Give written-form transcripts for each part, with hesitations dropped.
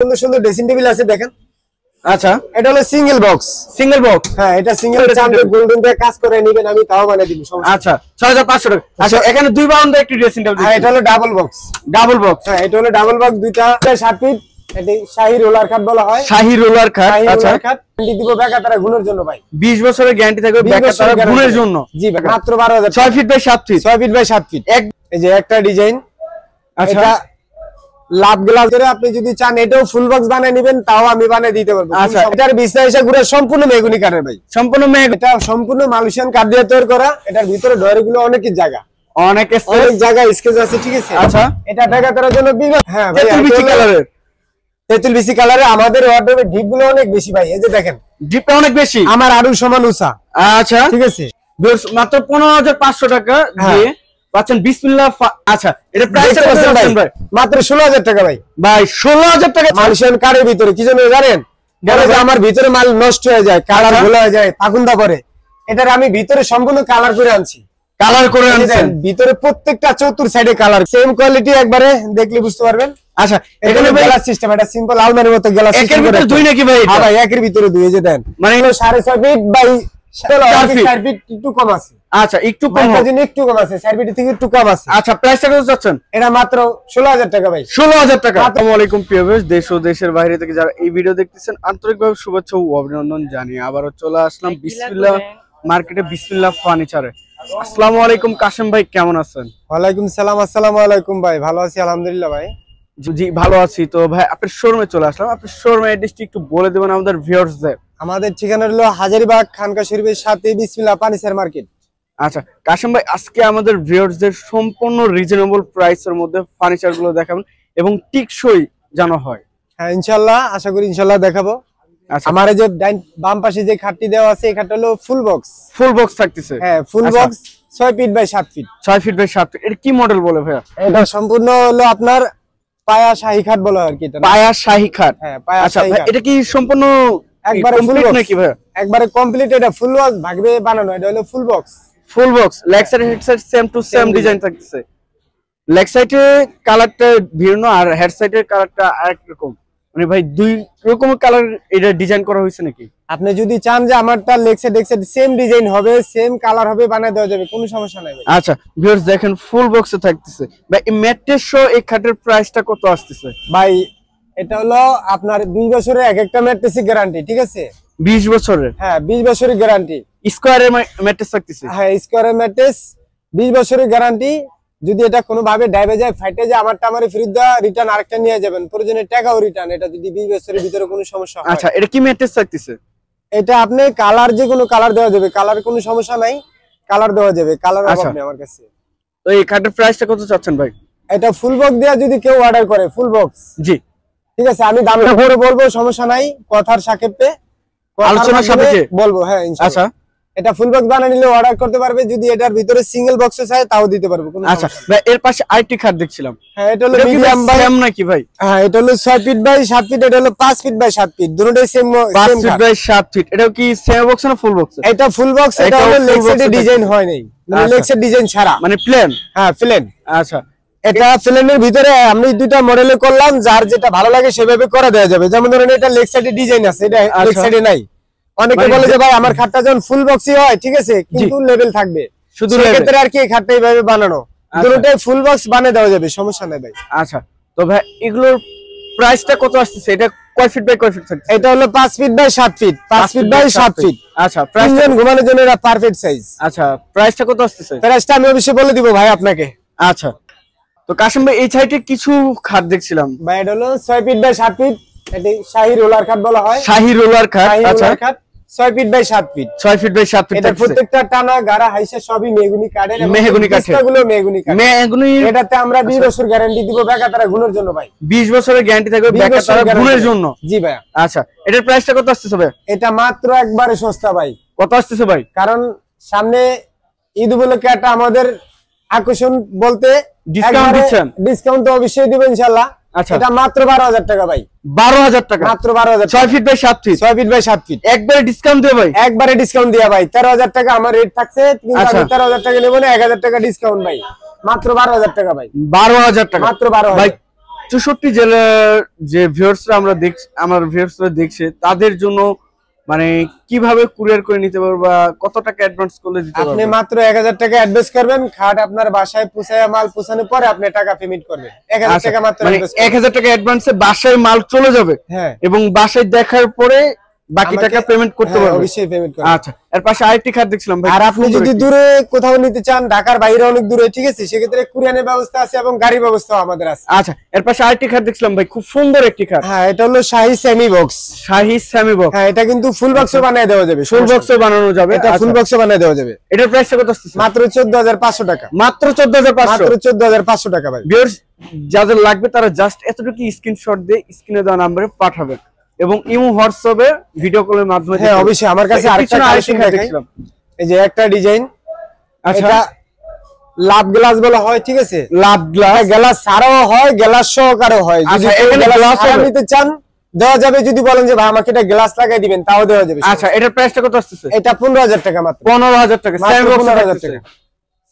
সুন্দর সুন্দর dressing table আছে দেখেন। আচ্ছা, এটা হলো সিঙ্গেল বক্স। সিঙ্গেল বক্স, হ্যাঁ এটা সিঙ্গেল চাঁদের গোল্ডেন দিয়ে কাজ করে নেবেন, আমি তাও বানিয়ে দিব। আচ্ছা 6500 টাকা। আচ্ছা এখানে দুই বাউন্ডার একটি ড্রেসিং টেবিল। হ্যাঁ এটা হলো ডাবল বক্স। ডাবল বক্স, হ্যাঁ এটা হলো ডাবল বক্স, দুইটা 7 ফিট। এটি শাহী রোলার কাট বলা হয়। শাহী রোলার কাট। আচ্ছা গ্যারান্টি দিব বেকাতারা গুণের জন্য ভাই। 20 বছরের গ্যারান্টি থাকবে বেকাতারা গুণের জন্য। জি ভাই মাত্র 12000। 6 feet by 7 feet. 6 feet by 7 feet. এই যে একটা ডিজাইন। আচ্ছা এটা লাভ গ্লাস করে আপনি যদি চান এটাও ফুল বক্স বানিয়ে নেবেন, তাও আমি বানিয়ে দিতে পারবো। আচ্ছা এটার বিছনা এসে ঘুরে সম্পূর্ণ মেহগনি কাঠের ভাই। সম্পূর্ণ এটা সম্পূর্ণ মালয়েশিয়ান কাঠ দিয়ে তৈরি করা। এটার ভিতরে ডয়ারগুলো অনেক জায়গা, অনেক জায়গা স্কেচ আছে, ঠিক আছে। আচ্ছা এটা বেকাতারার জন্য হ্যাঁ ভাই তেতুল কালারের। তেতুল বিসি কালারে আমাদের ওয়ার্ডরোবে ডিপগুলো অনেক বেশি ভাই। এই যে দেখেন ডিপটা অনেক বেশি, আমার আরো সমান উঁচা। আচ্ছা ঠিক আছে, মাত্র 15500 টাকা দিয়ে পাচ্ছেন বিসমিল্লাহ। আচ্ছা এটা প্রাইস কত ভাই? মাত্র 16000 টাকা ভাই। ভাই 16000 টাকা মালয়েশিয়ান কাঠের ভিতরে কি জন্য জানেন? বলে যে আমার ভিতরে মাল নষ্ট হয়ে যায়, কালার ভুলে হয়ে যায়, পাকুন্দা পড়ে। এটার আমি ভিতরে সম্পূর্ণ কালার করে আনছি। কালার করে আনছেন ভিতরে প্রত্যেকটা চতুর সাইডে কালার, সেম কোয়ালিটি, একবারে দেখলে বুঝতে পারবেন। আচ্ছা এখানে গ্লাস সিস্টেম, এটা সিম্পল আলমারির মতো গ্লাস সিস্টেম। একের ভিতরে দুই নাকি ভাই? হ্যাঁ ভাই একের ভিতরে দুই। এই যে দেন মানে 6.5 ফিট বাই 4 ফিট, একটু কম আছে। আচ্ছা একটু কম, একটু কম আছে, 4 ফিট থেকে একটু কম আছে। আচ্ছা প্রাইসটা কত যাচ্ছেন? এটা মাত্র 16000 টাকা ভাই। 16000 টাকা। আসসালামু আলাইকুম প্রিয় ভিউয়ার্স, দেশ ও দেশের বাইরে থেকে যারা এই ভিডিও দেখতেছেন আন্তরিকভাবে শুভেচ্ছা ও অভিনন্দন জানিয়ে আবারও চলে আসলাম বিসমিল্লাহ মার্কেটে, বিসমিল্লাহ ফার্নিচারে। আসসালামু আলাইকুম কাশেম ভাই, কেমন আছেন? ওয়ালাইকুম সালাম। আসসালামু আলাইকুম ভাই, ভালো আছি আলহামদুলিল্লাহ ভাই। জি ভালো আছি। তো ভাই আপনার শোরুমে চলে আসলাম, আপনার শোরুমের অ্যাড্রেসটি একটু বলে দেবেন আমাদের ভিউয়ার্সদের। আমাদের ঠিকানা হলো হাজারীবাগ খানকা শরীফের সাথে বিসমিল্লাহ ফার্নিচার মার্কেট। আচ্ছা কাশেম ভাই, আজকে আমাদের ভিউয়ার্সদের সম্পূর্ণ রিজনেবল প্রাইসের মধ্যে ফার্নিচার গুলো দেখাবেন এবং টিকসই যেন হয়। হ্যাঁ ইনশাআল্লাহ, আশা করি ইনশাআল্লাহ দেখাবো। আচ্ছা আমার এই যে বাম পাশে যে খাটটি দেওয়া আছে, এই খাটটা হলো ফুল বক্স। ফুল বক্স থাকতেছে? হ্যাঁ full box, 6 feet by 7 feet. 6 feet by 7 feet. এটা কি মডেল বলে ভাইয়া? এটা সম্পূর্ণ হলো আপনার পায়া শাহী খাট বলা হয় আর কি। এটা পায়া শাহী খাট। হ্যাঁ পায়া আচ্ছা শাহী খাট। এটা কি সম্পূর্ণ একবারে কমপ্লিট নাকি ভাইয়া? একবারে কমপ্লিট। এটা ফুল বক্স ভাগবে বানানো, এটা হলো full box. Full box, leg side head side same to same design থাকতেছে। লেগ সাইডে কালারটা ভিন্ন আর হেড সাইডের কালারটা আরেক রকম, মানে ভাই দুই রকম কালার এটা ডিজাইন করা হয়েছে নাকি? আপনি যদি চান যে আমারটা লেগ সাইড সেম ডিজাইন হবে, সেম কালার হবে, বানায় দেওয়া যাবে, কোনো সমস্যা নাই ভাই। আচ্ছা ভিউয়ার্স দেখেন ফুল বক্সে থাকতেছে ভাই। এই ম্যাট্রেস সহ এই খাটের প্রাইসটা কত আসতেছে ভাই? এটা হলো আপনার 2 বছরের এক একটা ম্যাট্রেসের গ্যারান্টি, ঠিক আছে। 20 বছরের? হ্যাঁ 20 বছরের গ্যারান্টি। স্কয়ারের ম্যাট্রেস থাকতেছে? হ্যাঁ স্কয়ারের ম্যাট্রেস 20 বছরের গ্যারান্টি। যদি এটা কোনো ভাবে ডাইবে যায়, ফাইটে যায়, আমারটা আমারে ফেরত দেওয়া, রিটার্ন আরেকটা নিয়ে যাবেন, প্রয়োজনে টাকাও রিটার্ন। এটা যদি 20 বছরের ভিতরে কোনো সমস্যা হয়। আচ্ছা এটা কি ম্যাট্রেস থাকতেছে? এটা আপনি কালার যে কোনো কালার দেওয়া যাবে, কালার কোনো সমস্যা নাই, কালার দেওয়া যাবে, কালার অভাব নেই আমার কাছে। তো এই খাটের প্রাইসটা কত চাচ্ছেন ভাই? এটা ফুল বক্স দেয়া যদি কেউ অর্ডার করে, ফুল বক্স, জি ঠিক আছে, আমি দামটা করে বলবো, সমস্যা নাই, কথার সাপেক্ষে আলোচনা সাপেক্ষে বলবো। হ্যাঁ ইনশাআল্লাহ। আচ্ছা এটা ফুল বক্স বানিয়ে নিলে অর্ডার করতে পারবে, যদি এটার ভিতরে সিঙ্গেল বক্স চাই তাও দিতে পারবো। আচ্ছা ভাই এর পাশে আইটি খাট দেখছিলাম। হ্যাঁ এটা হলো মিডিয়াম বাই সেম নাকি ভাই? হ্যাঁ এটা হলো 6 ফিট বাই 7 ফিট, এটা হলো 5 ফিট বাই 7 ফিট, দুটোই সেম 5 ফিট বাই 7 ফিট। এটা কি সেম বক্স না ফুল বক্স? এটা ফুল বক্স। এটা হলো লেগ সাইডে ডিজাইন হয় নাই, মানে লেগ সাইড ডিজাইন ছাড়া, মানে প্লেন। হ্যাঁ প্লেন। আচ্ছা এটা প্লেনের ভিতরে আমি দুইটা মডেলে করলাম, যার যেটা ভালো লাগে সেভাবে করে দেওয়া যাবে। যেমন ধরেন এটা লেগ সাইডে ডিজাইন আছে, এটা লেগ সাইডে নাই। অনেকে বলে যে ভাই আমার খাটটা যখন ফুল বক্সই হয়, ঠিক আছে, কিন্তু লেভেল থাকবে, শুধু সেক্ষেত্রে আর কি এই খাটটা এইভাবে বানানো, দুটোই ফুল বক্স বানিয়ে দেওয়া যাবে, সমস্যা নাই ভাই। আচ্ছা তো ভাই এগুলোর প্রাইসটা কত আসছে? এটা কয় ফিট বাই কয় ফিট থাকছে? এটা হলো 5 feet by 7 feet. 5 feet by 7 feet. আচ্ছা প্রাইস ঘুমানোর জন্য এটা পারফেক্ট সাইজ। আচ্ছা প্রাইসটা কত আসছে? প্রাইসটা আমি অবশ্যই বলে দিব ভাই আপনাকে। আচ্ছা তো কাশেম ভাই এই সাইডে কিছু খাট দেখছিলাম ভাই, এটা হলো 6 ফিট বাই 7 ফিট, এটি শাহী রোলার কাট বলা হয়। শাহী রোলার কাট। আচ্ছা 6 feet by 7 feet. 6 feet by 7 feet. এটা প্রত্যেকটা টানা গাড়া হাইসা সবই মেহগনি কাঠের, মেহগনি কাঠের, গুলো মেহগনি কাঠ। মেহগনি। এটাতে আমরা 20 বছর গ্যারান্টি দিব বেকাতারা গুণের জন্য ভাই। 20 বছরের গ্যারান্টি থাকবে বেকাতারা গুণের জন্য? জি ভাই। আচ্ছা এটার প্রাইসটা কত আসছে ভাই? এটা মাত্র একবারে সস্তা ভাই। কত আসছে ভাই? কারণ সামনে ঈদ উপলক্ষে একটা আমাদের আকর্ষণ বলতে ডিসকাউন্ট দিচ্ছেন। ডিসকাউন্ট তো অবশ্যই দিব ইনশাআল্লাহ। আচ্ছা এটা মাত্র 12000 টাকা ভাই। 12000 টাকা? মাত্র 12000। 6 feet by 7 feet. 6 feet by 7 feet. একবারে ডিসকাউন্ট দিয়ে ভাই? একবারে ডিসকাউন্ট দিয়া ভাই। 13000 টাকা আমার রেট থাকছে, কিন্তু আমি 13000 টাকা নেব না, 1000 টাকা ডিসকাউন্ট ভাই। মাত্র 12000 টাকা ভাই। 12000 টাকা মাত্র 12000 ভাই। 64 জেলার যে ভিউয়ার্সরা আমার ভিউয়ার্সরা দেখছে তাদের জন্য মানে কিভাবে কুরিয়ার করে নিতে পারবো বা কত টাকা অ্যাডভান্স করলে দিতে পারবো? আপনি মাত্র 1000 টাকা অ্যাডভান্স করবেন, খাট আপনার বাসায় পৌঁছায় মাল পৌঁছানোর পরে আপনি টাকা পেমেন্ট করবেন। 1000 টাকা মাত্র অ্যাডভান্স। 1000 টাকা অ্যাডভান্সে বাসায় মাল চলে যাবে। হ্যাঁ, এবং বাসায় দেখার পরে বাকি টাকা পেমেন্ট করতে পারবেন। অবশ্যই পেমেন্ট করবেন। আচ্ছা, এর পাশে আরেকটি খাট দেখছিলাম ভাই। আর আপনি যদি দূরে কোথাও নিতে চান, ঢাকার বাইরে অনেক দূরে, ঠিক আছে, সেক্ষেত্রে কুরিয়ারের ব্যবস্থা আছে এবং গাড়ি ব্যবস্থাও আমাদের আছে। আচ্ছা, এর পাশে আরেকটি খাট দেখছিলাম ভাই, খুব সুন্দর একটি খাট। হ্যাঁ, এটা হলো শাহী সেমি বক্স। শাহী সেমি বক্স। হ্যাঁ, এটা কিন্তু ফুল বক্সও বানিয়ে দেওয়া যাবে। ফুল বক্সও বানানো যাবে। এটা ফুল বক্সও বানিয়ে দেওয়া যাবে। এটার প্রাইস কত আসছে? মাত্র 14500 টাকা। মাত্র 14500। মাত্র 14500 টাকা ভাই। ভিউয়ার্স যাদের লাগবে তারা জাস্ট এতটুকু স্ক্রিনশট দিয়ে স্ক্রিনে দেওয়া নম্বরে পাঠাবেন এবং ইমো হোয়াটসঅ্যাপে ভিডিও কলের মাধ্যমে। হ্যাঁ, অবশ্যই। আমার কাছে আরেকটা কালেকশন দেখছিলাম, এই যে একটা ডিজাইন। আচ্ছা, এটা লাভ গ্লাস বলা হয়, ঠিক আছে। লাভ গ্লাস, গ্লাস ছাড়াও হয়, গ্লাস সহকারেও হয়। যদি আচ্ছা, এখানে গ্লাস ছাড়া নিতে চান দেওয়া যাবে। যদি বলেন যে ভাই আমাকে এটা গ্লাস লাগাই দিবেন, তাও দেওয়া যাবে। আচ্ছা, এটার প্রাইসটা কত আসছে? এটা 15000 টাকা মাত্র। 15000 টাকা। মাত্র 15000 টাকা।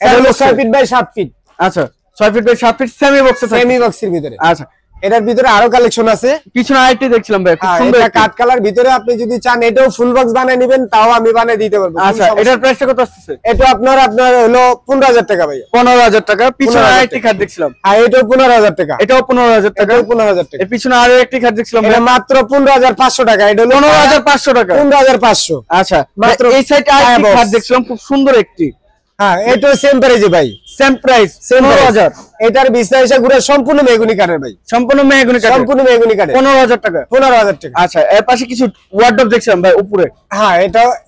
এটা হলো 6 ফিট বাই 7 ফিট। আচ্ছা, 6 ফিট বাই 7 ফিট সেমি বক্সে থাকে। সেমি বক্সের ভিতরে। আচ্ছা, এটার ভিতরে আরো কালেকশন আছে। পিছনে আরেকটি দেখছিলাম ভাই, খুব সুন্দর। এটা কাট কালার ভিতরে আপনি যদি চান এটাও ফুল বক্স বানিয়ে নেবেন, তাও আমি বানিয়ে দিতে পারবো। আচ্ছা, এটার প্রাইসটা কত আসছে? এটা আপনার হলো 15000 টাকা ভাই। 15000 টাকা। পিছনে আরেকটি খাট দেখছিলাম, আর এটাও 15000 টাকা। এটাও 15000 টাকা। এটাও 15000 টাকা। এর পিছনে আরো একটি খাট দেখছিলাম, এটা মাত্র 15500 টাকা। এটা হলো 15500 টাকা। 15500। আচ্ছা, মাত্র এই সাইডে আরেকটি খাট দেখছিলাম, খুব সুন্দর একটি। হ্যাঁ, এটাও সেম প্রাইসে ভাই। Same price, 15000। এটার বিছনা এসে ঘুরে সম্পূর্ণ মেহগনি কাঠের ভাই। সম্পূর্ণ মেহগনি কাঠ। সম্পূর্ণ মেহগনি কাঠের। 15000 টাকা। 15000 টাকা। আচ্ছা, এর পাশে কিছু ওয়ার্ডরোব দেখছিলাম ভাই উপরে। হ্যাঁ,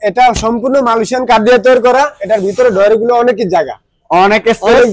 এটা সম্পূর্ণ মালয়েশিয়ান কাঠ দিয়ে তৈরি করা। এটার ভিতরে ডয়ার গুলো অনেক জায়গা অনেক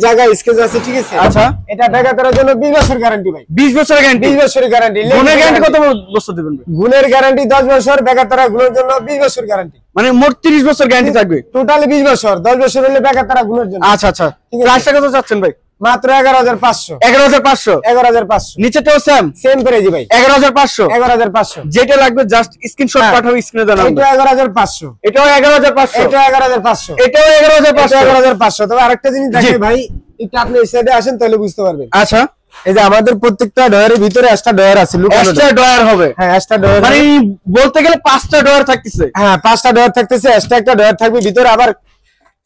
জায়গা স্কেচ আছে, ঠিক আছে। আচ্ছা, এটা ঢাকার জন্য 20 বছর গ্যারান্টি ভাই। 20 বছরের গ্যারান্টি। 20 বছরের গ্যারান্টি। গুণের গ্যারান্টি কত বছর দিবেন ভাই? গুণের গ্যারান্টি 10 বছর, বেকাতারা গুণের জন্য 20 বছর গ্যারান্টি। মানে মোট 30 বছর গ্যারান্টি থাকবে। টোটালি 20 বছর, 10 বছর হলে বেকাতারা গুণের জন্য। আচ্ছা আচ্ছা, ঠিক আছে। প্রাইসটা কত চাচ্ছেন ভাই? মাত্র 11500। 11500। 11500। নিচেটাও সেম প্রাইস ভাই। 11500। 11500। যেটা লাগবে জাস্ট স্ক্রিনশট পাঠাও স্ক্রিনে দেন। এটা 11500। এটাও 11500। এটা 11500। এটাও 11500। 11500। তবে আরেকটা জিনিস দেখেন ভাই, এটা আপনি এই সাইডে আসেন তাহলে বুঝতে পারবেন। আচ্ছা, এই যে আমাদের প্রত্যেকটা ডয়ারের ভিতরে একটা ডয়ার আছে, এক্সট্রা ডয়ার হবে। হ্যাঁ, এক্সট্রা ডয়ার মানে বলতে গেলে 5টা ডয়ার থাকতেছে। হ্যাঁ, 5টা ডয়ার থাকতেছে, এক্সট্রা একটা ডয়ার থাকবে ভিতরে। আবার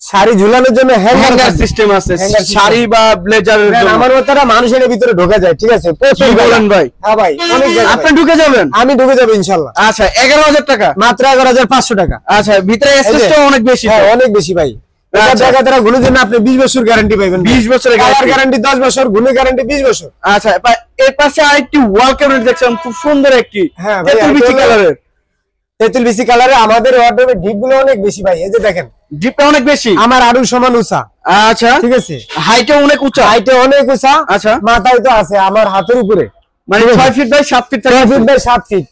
শাড়ি ঝুলানোর জন্য হ্যাঙ্গার সিস্টেম আছে, শাড়ি বা ব্লেজারের জন্য। আমার মতটা মানুষের ভিতরে ঢোকা যায়, ঠিক আছে। কি বলেন ভাই? হ্যাঁ ভাই, অনেক জায়গা। আপনি ঢুকে যাবেন? আমি ঢুকে যাব ইনশাআল্লাহ। আচ্ছা, 11000 টাকা। মাত্র 11500 টাকা। আচ্ছা, ভিতরে স্পেসটা অনেক বেশি। হ্যাঁ, অনেক বেশি ভাই। এটা জায়গা দ্বারা গুণের জন্য আপনি 20 বছর গ্যারান্টি পাবেন। 20 বছরের গ্যারান্টি 10 বছর, গুণের গ্যারান্টি 20 বছর। আচ্ছা, এর পাশে আরেকটি ওয়াল ক্যাবিনেট দেখছিলাম, খুব সুন্দর একটি। হ্যাঁ ভাই, তেতুল কালারের। তেতুল বিসি কালারে। আমাদের ওয়ার্ডরোবে ডিপগুলো অনেক বেশি ভাই। এই যে দেখেন, ডিপটা অনেক বেশি। আমার আরো সমান উঁচা। আচ্ছা, ঠিক আছে। হাইটে অনেক উঁচা। হাইটে অনেক উঁচা। আচ্ছা, মাথায় তো আছে আমার হাতের উপরে। মানে 6 feet by 7 feet. 6 feet by 7 feet.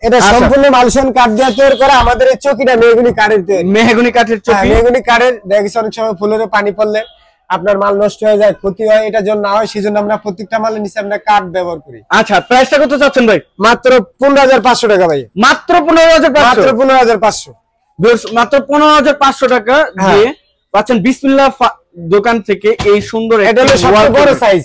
এটা সম্পূর্ণ মালয়েশিয়ান কাঠ দিয়ে তৈরি করা। আমাদের এই চকিটা মেহগনি কাঠের তৈরি। মেহগনি কাঠের চকি। মেহগনি কাঠের। দেখেছি অনেক সময় ফুলের পানি পড়লে আপনার মাল নষ্ট হয়ে যায়, ক্ষতি হয়, এটা জন্য না হয়, সেজন্য আমরা প্রত্যেকটা মালের নিচে আমরা কাঠ ব্যবহার করি। আচ্ছা, প্রাইসটা কত চাচ্ছেন ভাই? মাত্র 15500 টাকা ভাই। মাত্র 15500। মাত্র 15500। মাত্র 15500 টাকা দিয়ে পাচ্ছেন বিসমিল্লাহ দোকান থেকে এই সুন্দর। এটা হলো সবচেয়ে বড় সাইজ।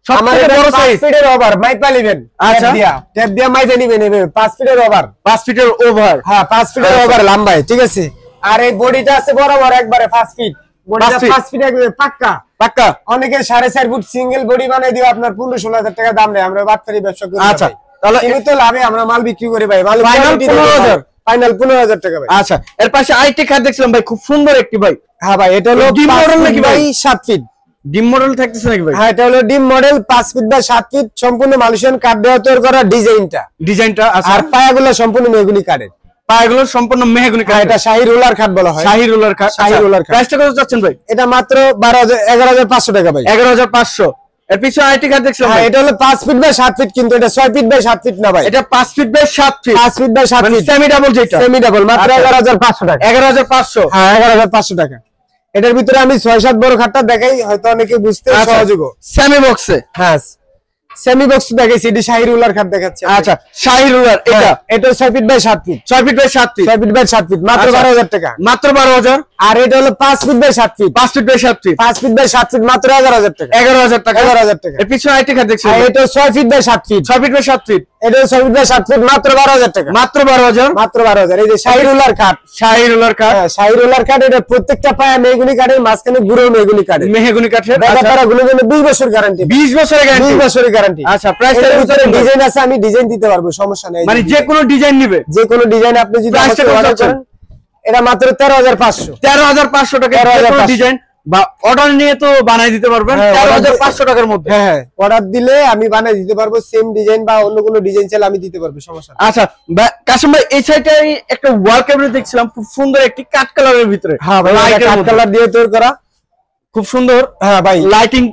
সবচেয়ে বড় সাইজ। 5 ফিটের ওভার মাইপা নেবেন। আচ্ছা, ট্যাপ দিয়া মাইপা নেবেন। 5 ফিটের ওভার। 5 ফিটের ওভার। হ্যাঁ, 5 ফিটের ওভার লম্বায়, ঠিক আছে। আর এই বডিটা আছে বরাবর একবারে 5 ফিট। বডিটা 5 ফিট একবারে পাক্কা পাক্কা। অনেকে 4.5 ফুট সিঙ্গেল বডি বানাই দিও আপনার 15-16,000 টাকা দাম নেয়। আমরা বাটপারি ব্যবসা করি। আচ্ছা, তাহলে কিন্তু লাভে আমরা মাল বিক্রি করি ভাই। মাল ফাইনাল 15000। ফাইনাল 15000 টাকা ভাই। আচ্ছা, এর পাশে আইটি কার্ড দেখছিলাম ভাই, খুব সুন্দর একটি ভাই। হ্যাঁ ভাই, এটা হলো ডিম মডেল নাকি ভাই? 7 ফিট ডিম মডেল থাকতেছে নাকি ভাই? হ্যাঁ, এটা হলো ডিম মডেল 5 ফিট বাই 7 ফিট। সম্পূর্ণ মালয়েশিয়ান কাঠ দিয়ে তৈরি করা ডিজাইনটা। আর পায়াগুলো সম্পূর্ণ মেহগনি কাঠের। পায়াগুলো সম্পূর্ণ মেহগনি কাঠ। এটা শাহী রোলার কাঠ বলা হয়। শাহী রোলার কাঠ। শাহী রোলার কাঠ। প্রাইসটা কত যাচ্ছেন ভাই? এটা মাত্র 11500 টাকা ভাই। 11500। এর পিছনে আইটি কার্ড দেখছিলাম ভাই, এটা হলো 5 ফিট বাই 7 ফিট, কিন্তু এটা 6 ফিট বাই 7 ফিট না ভাই। এটা 5 feet by 7 feet. 5 feet by 7 feet semi double যেটা। সেমি ডাবল মাত্র 11500 টাকা। 11500। হ্যাঁ, 11500 টাকা। এটার ভিতরে আমি 6-7 বড় খাটটা দেখাই, হয়তো অনেকে বুঝতে সহজ হবে। সেমি বক্সে। হ্যাঁ, সেমি বক্স দেখাইছি, এটা শাহি রুলার খাট দেখাচ্ছে। আচ্ছা শাহি রুলার, এটা 6 feet by 7 feet, 6 feet by 7 feet, 6 feet by 7 feet, মাত্র 12,000 টাকা, মাত্র 12,000। আর এটা হলো 5 feet by 7 feet, 5 feet by 7 feet, 5 feet by 7 feet, মাত্র 11,000 টাকা, 11,000 টাকা, 11,000 টাকা। এর পিছনে আইটি খাট দেখছি, আর এটা 6 feet by 7 feet, 6 feet by 7 feet, এটা 6 ফিট বাই 7 ফিট, মাত্র 12,000 টাকা, মাত্র 12,000, মাত্র 12,000। এই যে শাহি রুলার খাট, শাহি রুলার কাঠ, শাহি রুলার খাট, এটা প্রত্যেকটা পায়া মেহগনি কাঠের, মাঝখানে গুঁড়ো মেহগনি কাঠের, মেহগনি কাঠের। ব্যাপারটা গুলো 20 বছর গ্যারান্টি, 20 বছরের গ্যারান্টি, 20 বছরের গ্যারান্টি। আচ্ছা প্রাইসটার ভিতরে ডিজাইন আছে, আমি ডিজাইন দিতে পারবো, সমস্যা নাই। মানে যে কোনো ডিজাইন নিবে, যে কোনো ডিজাইন আপনি যদি প্রাইসটা আমাকে কত অর্ডার আছে? করেন, এটা মাত্র 13,500, 13,500 টাকা। 13,500 ডিজাইন বা অর্ডার নিয়ে তো বানাই দিতে পারবেন 13,500 টাকার মধ্যে। হ্যাঁ, অর্ডার দিলে আমি বানিয়ে দিতে পারবো, সেম ডিজাইন বা অন্য কোনো ডিজাইন চাইলে আমি দিতে পারবো, সমস্যা নেই। আচ্ছা কাশিম ভাই, এই সাইডে একটা ওয়াল ক্যাবিনেট দেখছিলাম, খুব সুন্দর একটি কাট কালারের ভিতরে, হ্যাঁ ভাই, লাইটের কাট মধ্যে। কালার দিয়ে তৈরি করা, খুব সুন্দর। হ্যাঁ ভাই, লাইটিং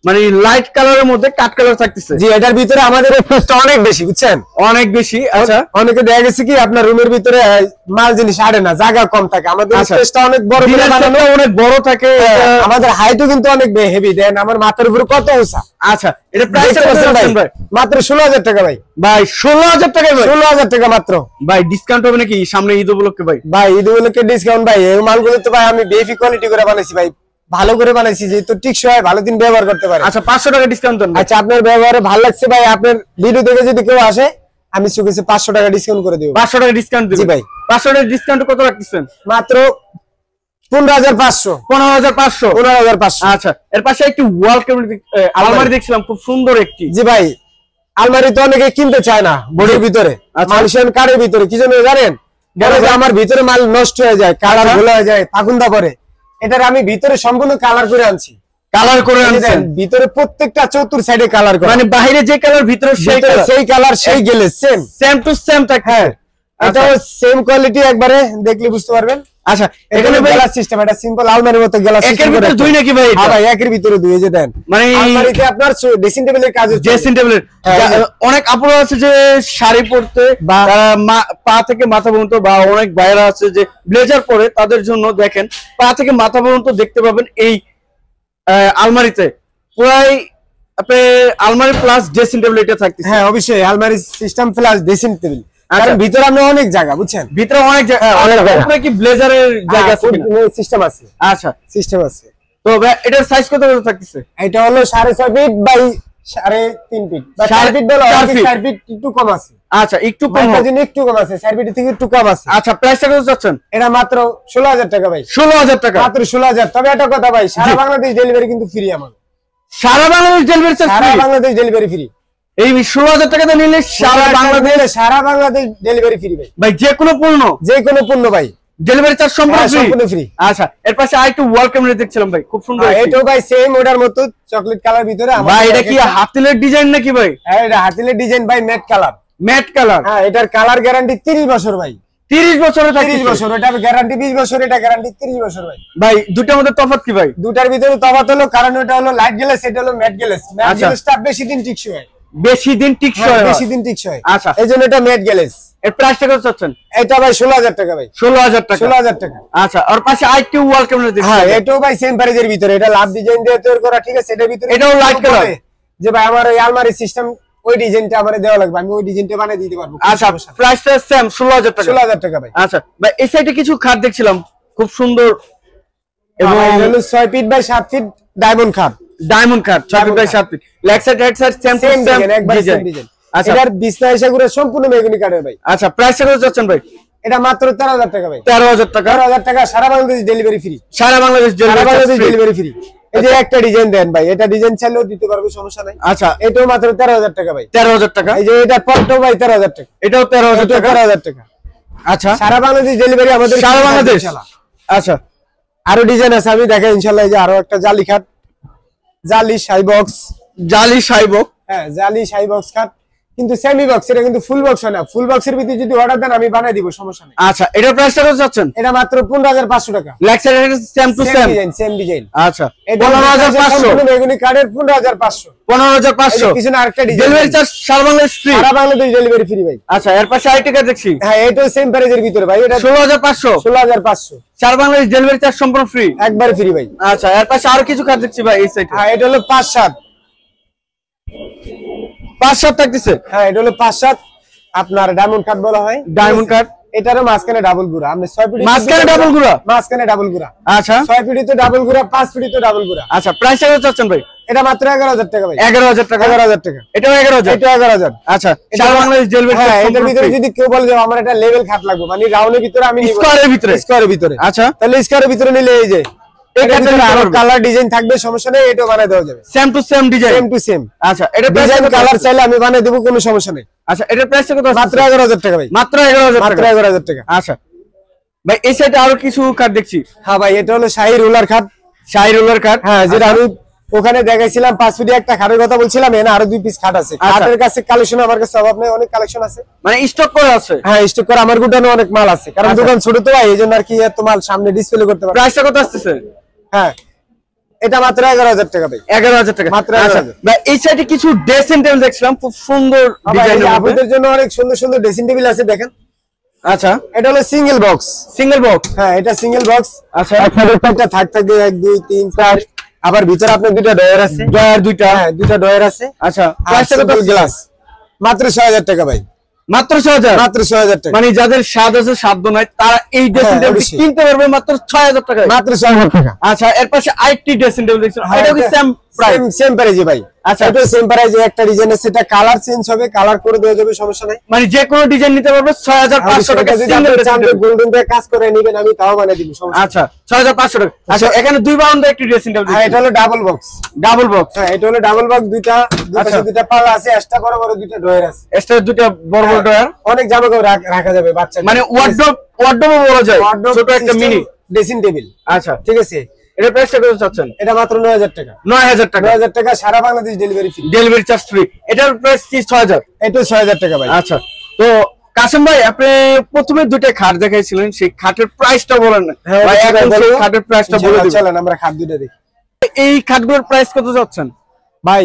মানে লাইট কালারের মধ্যে কাট কালার থাকতেছে। জি, এটার ভিতরে আমাদের স্পেসটা অনেক বেশি, বুঝছেন, অনেক বেশি। আচ্ছা অনেকে দেখা গেছে কি আপনার রুমের ভিতরে মাল জিনিস আড়ে না, জায়গা কম থাকে, আমাদের আচ্ছা। স্পেসটা অনেক বড় করে বানানো, অনেক বড় থাকে। আমাদের হাইটও কিন্তু অনেক হেভি, দেন আমার মাথার উপরে কত উঁচা। আচ্ছা এটা প্রাইসটা কত রাখছেন ভাই? মাত্র 16,000 টাকা ভাই, ভাই 16,000 টাকা ভাই, 16,000 টাকা মাত্র। ভাই ডিসকাউন্ট হবে নাকি সামনে ঈদ উপলক্ষে ভাই? ভাই ঈদ উপলক্ষে ডিসকাউন্ট ভাই, এই মালগুলো তো ভাই আমি বেফি কোয়ালিটি করে বানাইছি ভাই, ভালো করে বানাইছি, যেহেতু টিকসই হয়, ভালো দিন ব্যবহার করতে পারে। আচ্ছা 500 টাকা ডিসকাউন্ট দেন। আচ্ছা, আপনার ব্যবহারে ভালো লাগছে ভাই, আপনার ভিডিও দেখে যদি কেউ আসে, আমি সুখেছে 500 টাকা ডিসকাউন্ট করে দেব। 500 টাকা ডিসকাউন্ট দিবেন? জি ভাই। 500 টাকা ডিসকাউন্ট কত রাখতেছেন? মাত্র 15,500, 15,500। 15,500। আচ্ছা এর পাশে একটি ওয়াল ক্যাবিনেট আলমারি দেখছিলাম, খুব সুন্দর একটি। জি ভাই, আলমারি তো অনেকে কিনতে চায় না বোর্ডের ভিতরে, আচ্ছা। মালয়েশিয়ান কার্ডের ভিতরে, কি জন্য জানেন? বলে যে আমার ভিতরে মাল নষ্ট হয়ে যায়, কালার আচ্ছা। ভুলে হয়ে যায়, ফাগুন্দা পরে। এটার আমি ভিতরে সম্পূর্ণ কালার করে আনছি, কালার করে আনছেন ভিতরে প্রত্যেকটা চতুর সাইডে কালার করা, মানে বাইরে যে কালার ভিতরে সেই কালার, সেই কালার সেই গেলে সেম সেম টু সেম থাকে। হ্যাঁ, এটাও সেম কোয়ালিটি, একবারে দেখলে বুঝতে পারবেন। আচ্ছা এখানে এখানে গ্লাস সিস্টেম, এটা সিম্পল আলমারির মতো গ্লাস একের সিস্টেম ভিতরে দুই নাকি ভাই? হ্যাঁ ভাই, একের ভিতরে দুই, এই যে দেন মানে আলমারিতে আপনার ড্রেসিং টেবিলের কাজ হচ্ছে, ড্রেসিং টেবিলের অনেক আপুরা আছে যে শাড়ি পরতে বা পা থেকে মাথা পর্যন্ত, বা অনেক ভাইরা আছে যে ব্লেজার পরে, তাদের জন্য দেখেন পা থেকে মাথা পর্যন্ত দেখতে পাবেন এই আলমারিতে পুরাই আপনি আলমারি প্লাস ড্রেসিং টেবিল এটা থাকতেছে। হ্যাঁ অবশ্যই, আলমারি সিস্টেম প্লাস ড্রেসিং টেবিল, কারণ ভিতরে আমরা অনেক জায়গা, বুঝছেন, ভিতরে অনেক অনেক জায়গা। উপরে কি ব্লেজারের জায়গা আছে কিনা? সিস্টেম আছে, আচ্ছা সিস্টেম আছে। তো এটার সাইজ কত কত থাকতেছে? এটা হলো 6.5 ফিট বাই 3.5 ফিট, বা 4 ফিট বলো, 4 ফিট। 4 ফিট একটু কম আছে, আচ্ছা একটু কম হবে। একটু কম আছে, 4 ফিট থেকে একটু কম আছে। আচ্ছা প্রাইসটা কত যাচ্ছেন? এটা মাত্র 16,000 টাকা ভাই, 16,000 টাকা, মাত্র 16,000। তবে একটা কথা ভাই, সারা বাংলাদেশ ডেলিভারি কিন্তু ফ্রি, আমার সারা বাংলাদেশ ডেলিভারি চার্জ সারা ফ্রি। বাংলাদেশ ডেলিভারি ফ্রি, এই 16,000 টাকাতে নিলে সারা বাংলাদেশ ডেলিভারি ফ্রি ভাই, ভাই যে কোনো পণ্য, যে কোনো পণ্য ভাই ডেলিভারি চার্জ সম্পূর্ণ সম্পূর্ণ ফ্রি। আচ্ছা এর পাশে আরেকটু ওয়াল ক্যাবিনেট দেখছিলাম ভাই, খুব সুন্দর একটি। এটাও ভাই সেম ওটার মতো চকলেট কালার ভিতরে, ভাই এটা কি হাতিলের ডিজাইন নাকি ভাই? হ্যাঁ, এটা হাতিলের ডিজাইন ভাই, ম্যাট কালার, ম্যাট কালার। হ্যাঁ, এটার কালার গ্যারান্টি 30 বছর ভাই, 30 বছরে 30 বছর, এটা গ্যারান্টি 20 বছর, এটা গ্যারান্টি 30 বছর ভাই। ভাই দুটোর মধ্যে তফাৎ কি ভাই? দুটার ভিতরে তফাৎ হলো, কারণ এটা হলো লাইট গ্লাস, এটা হলো ম্যাট গ্লাস। ম্যাট আচ্ছা। গ্লাসটা বেশি দিন টিকসই হয়, বেশি দিন টিকসই হয়। বেশি দিন টিকসই হয়, আচ্ছা এইজন্য এটা ম্যাট গ্লাস। এর প্রাইসটা কত চাচ্ছেন? এটা ভাই 16,000 টাকা ভাই, 16,000 টাকা। 16,000 টাকা। আচ্ছা আর পাশে আরেকটু ওয়াল ক্যাবিনেট দেখছি। হ্যাঁ, এটাও ভাই সেম প্রাইজের ভিতরে, এটা লাভ ডিজাইন দিয়ে তৈরি করা, ঠিক আছে, এটার ভিতরে এটাও লাইট কালার। যে ভাই আমার ওই আলমারি সিস্টেম, ওই ডিজাইনটা আমারে দেওয়া লাগবে, আমি ওই ডিজাইনটা বানিয়ে দিতে পারবো। আচ্ছা প্রাইসটা সেম 16,000 টাকা। 16,000 টাকা ভাই। আচ্ছা ভাই এই সাইডে কিছু খাট দেখছিলাম, খুব সুন্দর এবং এবং 6 ফিট বাই 7 ফিট ডায়মন্ড খাট, diamond cut 6 feet by 7 feet, লেগ side right side same same design, একবার সেম ডিজাইন। আচ্ছা এটার বিছনা এসে করে সম্পূর্ণ মেহগনি কাঠের ভাই। আচ্ছা প্রাইসটা কত যাচ্ছেন ভাই? এটা মাত্র 13,000 টাকা ভাই, 13,000 টাকা। 13,000 টাকা, সারা বাংলাদেশ ডেলিভারি ফ্রি, সারা বাংলাদেশ সারা বাংলাদেশ ডেলিভারি। Delivery free. এই যে একটা ডিজাইন দেন ভাই, এটা ডিজাইন চাইলেও দিতে পারবো, সমস্যা নাই। আচ্ছা এটাও মাত্র 13,000 টাকা ভাই, 13,000 টাকা। এই যে এটা পটটাও ভাই 13,000 টাকা, এটাও 13,000 টাকা। 13,000 টাকা। আচ্ছা সারা বাংলাদেশ ডেলিভারি আমাদের, সারা বাংলাদেশ। ইনশাআল্লাহ। আচ্ছা আরো ডিজাইন আছে, আমি দেখাই ইনশাআল্লাহ। এই যে আরো একটা জালি খাট, জালি শাই বক্স, জালি সাইবক। হ্যাঁ জালি শাই বক্স খাট, কিন্তু সেমি বক্স, এটা কিন্তু ফুল বক্স হয় না। ফুল বক্সের ভিতরে যদি অর্ডার দেন আমি বানাই দিব, সমস্যা নেই। আচ্ছা এটার প্রাইসটা কত যাচ্ছেন? এটা মাত্র 15,500 টাকা, leg side same to same design, same design. আচ্ছা এটা 15,500। বেগুনি কার্ডের 15,500। 15,500 পিছনে আরেকটা ডিজাইন, ডেলিভারি চার্জ সারা বাংলাদেশ ফ্রি। সারা বাংলাদেশ ডেলিভারি ফ্রি ভাই। আচ্ছা এর পাশে আরেকটা কাট দেখছি, হ্যাঁ এটাও সেম প্রাইজের ভিতরে ভাই, এটা 16,500। 16,500 সারা বাংলাদেশ ডেলিভারি চার্জ সম্পূর্ণ ফ্রি, একবার ফ্রি ভাই। আচ্ছা এর পাশে আরো কিছু কাট দেখছি ভাই এই সাইডে। হ্যাঁ এটা হলো 5-7, 5-7 থাকতেছে। হ্যাঁ এটা হলো 5-7 আপনার ডায়মন্ড কাট বলা হয়, ডায়মন্ড কাট। এটারও মাঝখানে ডাবল গুড়া, আপনি 6 ফিট মাঝখানে ডাবল গুড়া, মাঝখানে ডাবল গুড়া। আচ্ছা 6 ফিটই তো ডাবল গুড়া, 5 ফিটই তো ডাবল গুড়া। আচ্ছা প্রাইস কত চাচ্ছেন ভাই? এটা মাত্র 11,000 টাকা ভাই। 11,000 টাকা। 11,000 টাকা। এটাও 11,000। এটা 11,000। আচ্ছা সারা বাংলাদেশ ডেলিভারি। হ্যাঁ এটার ভিতরে যদি কেউ বলে যে আমার এটা লেভেল খাট লাগবে, মানে রাউন্ডের ভিতরে আমি নিব, স্কয়ারের ভিতরে, স্কয়ারের ভিতরে। আচ্ছা তাহলে স্কয়ারের ভিতরে নিলে এই যে এই কালার ডিজাইন থাকবে, সমস্যা নেই, এটাও বানায় দেওয়া যাবে। Same to same design, same to same. আচ্ছা এটা ডিজাইন কালার চাইলে আমি বানায় দেব, কোনো সমস্যা নেই। আচ্ছা এটার প্রাইস কত? মাত্র 11,000 টাকা ভাই। মাত্র 11,000 টাকা। মাত্র 11,000 টাকা। আচ্ছা ভাই এই সাইডে আরো কিছু কাট দেখছি। হ্যাঁ ভাই এটা হলো শাহী রোলার খাট। শাহী রোলার কাট, হ্যাঁ যেটা আমি ওখানে দেখাইছিলাম 5 ফিটে একটা খাটের কথা বলছিলাম, এখানে আরো 2 পিস খাট আছে। খাটের কাছে কালেকশন আমার কাছে অভাব নেই, অনেক কালেকশন আছে, মানে স্টক করা আছে। হ্যাঁ স্টক করে আমার গুটানো অনেক মাল আছে, কারণ দোকান ছোট তো ভাই, এইজন্য আর কি এত মাল সামনে ডিসপ্লে করতে পারি। প্রাইসটা কত আসছে? হ্যাঁ এটা মাত্র 11,000 টাকা ভাই। 11,000 টাকা মাত্র। আচ্ছা ভাই এই সাইডে কিছু ড্রেসিং টেবিল দেখছিলাম, খুব সুন্দর ডিজাইনের মধ্যে। আপনাদের জন্য অনেক সুন্দর সুন্দর ড্রেসিং টেবিল আছে, দেখেন। আচ্ছা এটা হলো সিঙ্গেল বক্স। Single box. হ্যাঁ এটা সিঙ্গেল বক্স। আচ্ছা একটা থাক থাকবে 1 2 3 4, আবার ভিতরে আপনার দুটো ডয়ার আছে। ডয়ার দুইটা। হ্যাঁ দুটো ডয়ার আছে। আচ্ছা প্রাইসটা কত? গ্লাস মাত্র 6,000 টাকা ভাই। মাত্র 6,000। মাত্র 6,000 টাকা। মানে যাদের স্বাদ আছে সাধ্য নাই তারা এই ড্রেসিং টেবিল অবশ্যই। কিনতে পারবে মাত্র 6,000 টাকায়। মাত্র 6,000 টাকা। আচ্ছা এর পাশে আইটি ড্রেসিং টেবিল দেখছেন, এটা কি সেম প্রাইস? সেম প্রাইসে ভাই। আচ্ছা এটা সেম প্রাইসে, একটা ডিজাইন আছে, সেটা কালার চেঞ্জ হবে, কালার করে দেওয়া যাবে, সমস্যা নাই। মানে যে কোনো ডিজাইন নিতে পারবে 6,500 টাকা যদি সিঙ্গেল আপনি চান ড্রেসিং যে টেবিল। গোল্ডেন দিয়ে কাজ করে নেবেন, আমি তাও বানিয়ে দিব, সমস্যা নাই। আচ্ছা 6,500 টাকা। আচ্ছা এখানে 2 বাউন্ডার একটি ড্রেসিং টেবিল। হ্যাঁ এটা হলো ডাবল বক্স। Double box. হ্যাঁ এটা হলো ডাবল বক্স, দুইটা দুপাশে দুইটা পাল্লা আছে, এক্সট্রা বড় বড় দুইটা ডয়ার আছে। এক্সট্রা দুটো বড় বড় ডয়ার, অনেক জামা কাপড় রাখা যাবে বাচ্চা, মানে ওয়ার্ডরোব বলা যায়, ছোট একটা মিনি ড্রেসিং টেবিল। আচ্ছা ঠিক আছে, এটা প্রাইসটা কত চাচ্ছেন? এটা মাত্র 9,000 টাকা। 9,000 টাকা। 9,000 টাকা, সারা Bangladesh delivery free, delivery charge free. এটার প্রাইস কি 6,000? এটা 6,000 টাকা ভাই। আচ্ছা তো কাসেম ভাই আপনি প্রথমে দুইটা খাট দেখাইছিলেন, সেই খাটের প্রাইসটা বলেন না ভাই, এখন সেই খাটের প্রাইসটা বলে দিবেন। চলেন আমরা খাট দুটো দেখি। এই খাটগুলোর প্রাইস কত যাচ্ছেন ভাই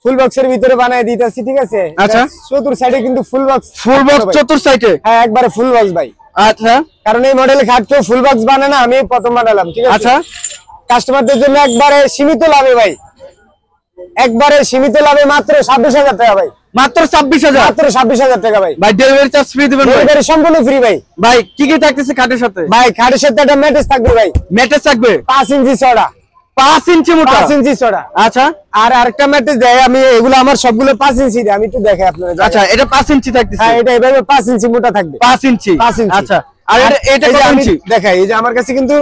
ফুল বক্সের ভিতরে বানায় দিতেছি, ঠিক আছে। আচ্ছা চতুর সাইডে কিন্তু ফুল বক্স। ফুল বক্স চতুর সাইডে? হ্যাঁ একবারে ফুল বক্স ভাই। আচ্ছা কারণ এই মডেলের খাট কেউ ফুল বক্স বানায় না, আমি প্রথম বানালাম, ঠিক আছে। আচ্ছা কাস্টমারদের জন্য একবারে সীমিত লাভে ভাই, একবারে সীমিত লাভে মাত্র 26,000 টাকা ভাই। মাত্র 26,000? মাত্র 26,000 টাকা ভাই। ভাই ডেলিভারি চার্জ ফ্রি দিবেন? ডেলিভারি সম্পূর্ণ ফ্রি ভাই। ভাই কি কি থাকতেছে খাটের সাথে? ভাই খাটের সাথে একটা ম্যাট্রেস থাকবে ভাই, ম্যাট্রেস থাকবে 5 ইঞ্চি চড়া। 5 ইঞ্চি মোটা? 5 ইঞ্চি চড়া। আচ্ছা আর আরেকটা ম্যাট্রেস দেয়, আমি এগুলো আমার সবগুলো 5 ইঞ্চি দেয়, আমি একটু দেখাই আপনাদের। আচ্ছা এটা 5 ইঞ্চি থাকতেছে? হ্যাঁ এটা এভাবে 5 ইঞ্চি মোটা থাকবে। 5 ইঞ্চি? 5 ইঞ্চি। আচ্ছা আর এটা এই যে কত আমি ইঞ্চি? দেখাই, এই যে আমার কাছে কিন্তু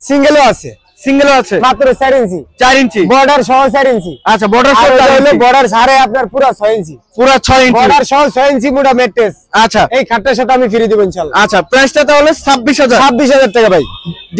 সিঙ্গেলও আছে, সিঙ্গেল আছে মাত্র 4 ইঞ্চি। 4 ইঞ্চি বর্ডার সহ 4 ইঞ্চি। আচ্ছা বর্ডার আর সহ এটা 4 হলো ইঞ্চি? বর্ডার ছাড়ে আপনার পুরো 6 ইঞ্চি। পুরো 6 ইঞ্চি বর্ডার সহ 6 ইঞ্চি মোটা ম্যাট্রেস। আচ্ছা এই খাটটার সাথে আমি ফ্রি দেব ইনশাআল্লাহ। আচ্ছা প্রাইসটা তাহলে 26,000? 26,000 টাকা ভাই।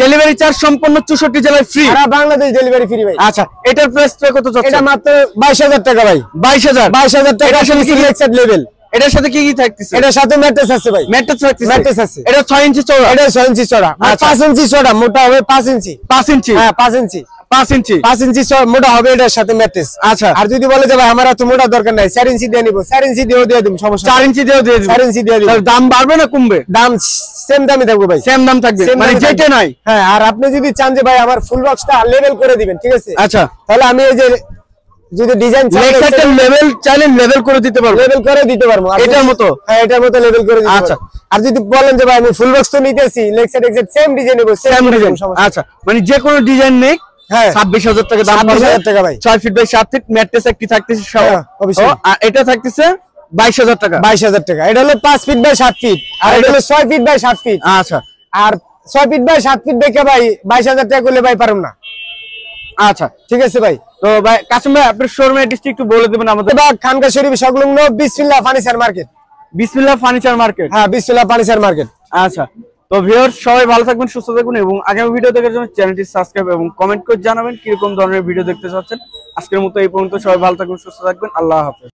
ডেলিভারি চার্জ সম্পূর্ণ 64 জেলায় ফ্রি? সারা বাংলাদেশ ডেলিভারি ফ্রি ভাই। আচ্ছা এটার প্রাইসটা কত যাচ্ছে? এটা মাত্র 22,000 টাকা ভাই। 22,000? 22,000 টাকা। এটার সাথে কি লেক্সার লেভেল, এটার সাথে কি কি থাকতেছে? এটার সাথে ম্যাট্রেস আছে ভাই। ম্যাট্রেস থাকতেছে? ম্যাট্রেস আছে। এটা 6 ইঞ্চি চওড়া? এটা 6 ইঞ্চি চড়া। আচ্ছা। 5 ইঞ্চি চড়া, মোটা হবে 5 ইঞ্চি। 5 ইঞ্চি? হ্যাঁ 5 ইঞ্চি। 5 ইঞ্চি? 5 ইঞ্চি মোটা হবে এটার সাথে ম্যাট্রেস। আচ্ছা আর যদি বলে যে ভাই আমার এত মোটা দরকার নাই, 4 ইঞ্চি দিয়ে নিব, 4 ইঞ্চি দিয়েও দিয়ে দিব, সমস্যা 4 ইঞ্চি দিয়েও দিয়ে দিবেন? 4 ইঞ্চি দিয়ে দিব। তাহলে দাম বাড়বে না কমবে? দাম সেম দামই থাকবে ভাই। সেম দাম থাকবে, Same মানে দামে যেটা থাকবে। নাই? হ্যাঁ আর আপনি যদি চান যে ভাই আমার ফুল বক্সটা লেভেল করে দিবেন, ঠিক আছে, আচ্ছা তাহলে আমি এই যে যদি ডিজাইন লেক্সারটা লেভেল চাইলে লেভেল করে দিতে পারবো? লেভেল করে দিতে পারবো। আর এটার মতো? হ্যাঁ এটার মতো লেভেল করে দিতে আচ্ছা। পারবো। আর যদি বলেন যে ভাই আমি ফুল বক্স তো নিতেছি, লেক্সার এক্সাক্ট সেম ডিজাইন নেব, সেম ডিজাইন? আচ্ছা মানে যে কোনো ডিজাইন নেই? হ্যাঁ 26,000 টাকা দাম। 26,000 টাকা ভাই। 6 ফিট বাই 7 ফিট ম্যাট্রেস একটি থাকতেছে সহ। হ্যাঁ, অবশ্যই। আর এটা থাকতেছে 22,000 টাকা? 22,000 টাকা। এটা হলো 5 ফিট বাই 7 ফিট, আর এটা হলো 6 ফিট বাই 7 ফিট। আচ্ছা আর 6 ফিট বাই 7 ফিট দেখে ভাই 22,000 টাকা করলে ভাই পারুম না। আচ্ছা ঠিক আছে ভাই। তো ভাই কাসিম ভাই আপনার শোরুমের অ্যাড্রেসটি একটু বলে দিবেন আমাদের। বা খানকা শরীফ সংলগ্ন বিসমিল্লাহ ফার্নিচার মার্কেট। বিসমিল্লাহ ফার্নিচার মার্কেট? হ্যাঁ বিসমিল্লাহ ফার্নিচার মার্কেট। আচ্ছা তো ভিউয়ার্স সবাই ভালো থাকবেন, সুস্থ থাকবেন এবং আগামী ভিডিও দেখার জন্য চ্যানেলটি সাবস্ক্রাইব এবং কমেন্ট করে জানাবেন কিরকম ধরনের ভিডিও দেখতে চাচ্ছেন। আজকের মতো এই পর্যন্ত, সবাই ভালো থাকবেন, সুস্থ থাকবেন, আল্লাহ হাফেজ।